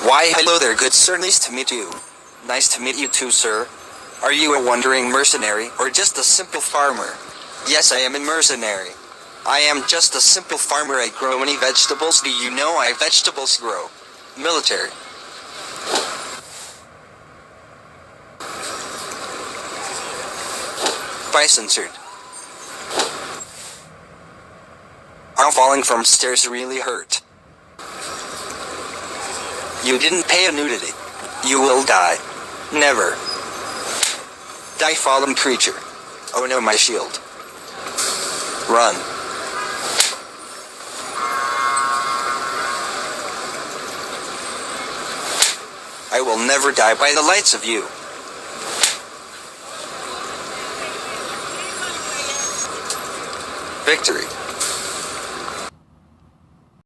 Why hello there good sir, nice to meet you. Nice to meet you too sir. Are you a wandering mercenary or just a simple farmer? Yes, I am a mercenary. I am just a simple farmer. I grow many vegetables. Do you know I vegetables grow? Military. By censored. I'm falling from stairs really hurt. You didn't pay a nudity. You will die. Never. Die fallen creature. Oh no, my shield. Run. I will never die by the lights of you. Victory.